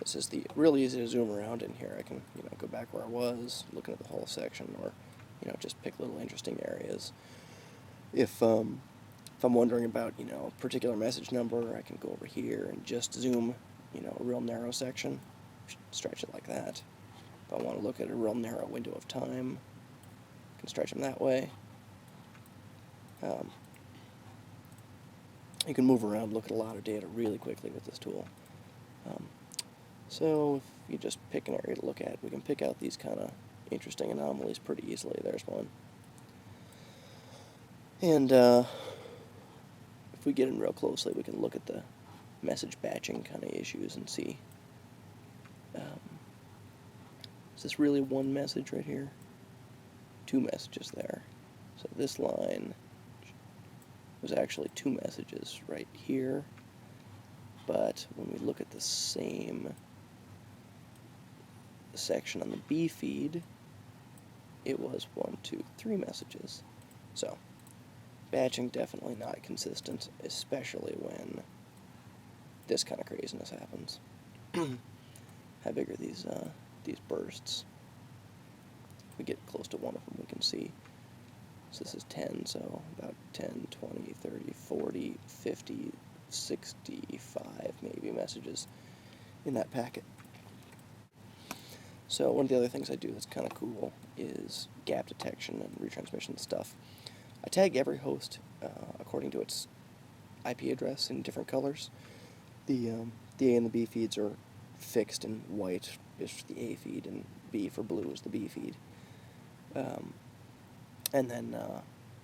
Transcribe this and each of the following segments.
This is really easy to zoom around in here. I can, go back where I was, looking at the whole section, or, just pick little interesting areas. If I'm wondering about, a particular message number, I can go over here and just zoom, a real narrow section, stretch it like that. If I want to look at a real narrow window of time, I can stretch them that way. You can move around, look at a lot of data really quickly with this tool. So if you just pick an area to look at, we can pick out these kind of interesting anomalies pretty easily. There's one. And if we get in real closely, we can look at the message batching kind of issues and see, is this really one message right here? Two messages there. So this line was actually two messages right here, but when we look at the same section on the B feed, it was 1, 2, 3 messages. So batching definitely not consistent, especially when this kind of craziness happens. How big are these bursts? If we get close to one of them, we can see. So this is 10, so about 10, 20, 30, 40, 50, 65 maybe messages in that packet. So one of the other things I do that's kind of cool is gap detection and retransmission stuff. I tag every host according to its IP address in different colors. The A and the B feeds are fixed, and white is the A feed, and B for blue is the B feed. And then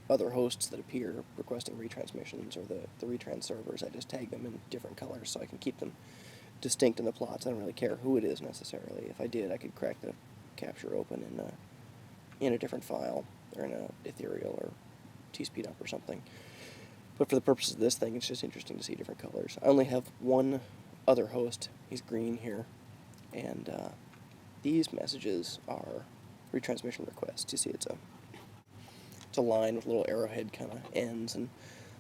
other hosts that appear requesting retransmissions, or the retrans servers, I just tag them in different colors so I can keep them distinct in the plots. I don't really care who it is necessarily. If I did, I could crack the capture open in a different file, or in a ethereal or tspeedup or something. But for the purposes of this thing, it's just interesting to see different colors. I only have one other host. He's green here, and these messages are retransmission requests. You see, it's a line with little arrowhead kind of ends, and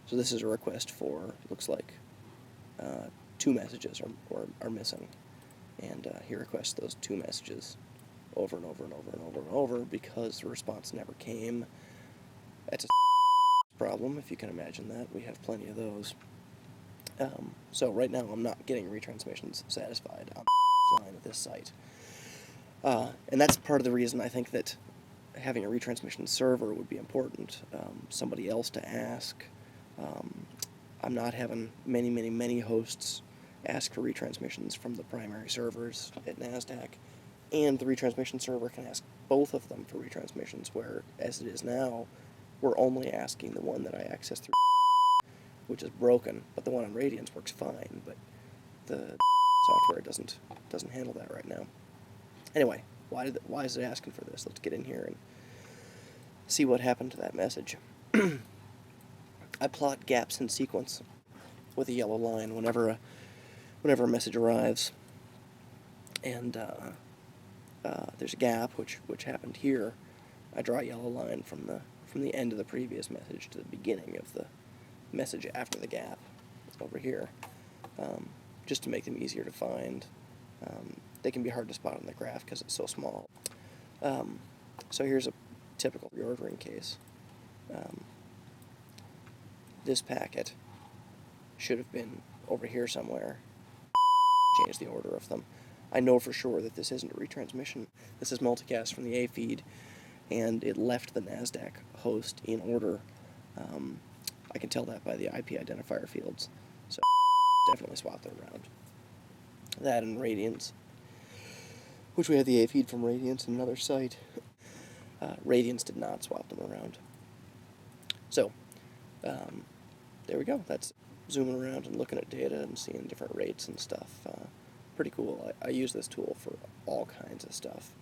so this is a request for, looks like, 2 messages are missing, and he requests those 2 messages over and over and over and over and over because the response never came. That's a problem, if you can imagine that. We have plenty of those. So right now I'm not getting retransmissions satisfied on the line at this site. And that's part of the reason I think that having a retransmission server would be important. Somebody else to ask. I'm not having many hosts ask for retransmissions from the primary servers at NASDAQ, and the retransmission server can ask both of them for retransmissions, where, as it is now, we're only asking the one that I access through, which is broken, but the one on Radiance works fine, but the software doesn't handle that right now. Anyway, why is it asking for this? Let's get in here and see what happened to that message. I plot gaps in sequence with a yellow line whenever a message arrives, and there's a gap which happened here. I draw a yellow line from the end of the previous message to the beginning of the message after the gap over here, just to make them easier to find. They can be hard to spot on the graph because it's so small. So here's a typical reordering case. This packet should have been over here somewhere. Change the order of them. I know for sure that this isn't a retransmission. This is multicast from the A feed, and it left the NASDAQ host in order. I can tell that by the IP identifier fields, so definitely swap them around. That and Radiance, which we have the A feed from Radiance in another site. Radiance did not swap them around. So, there we go. That's zooming around and looking at data and seeing different rates and stuff. Pretty cool. I use this tool for all kinds of stuff.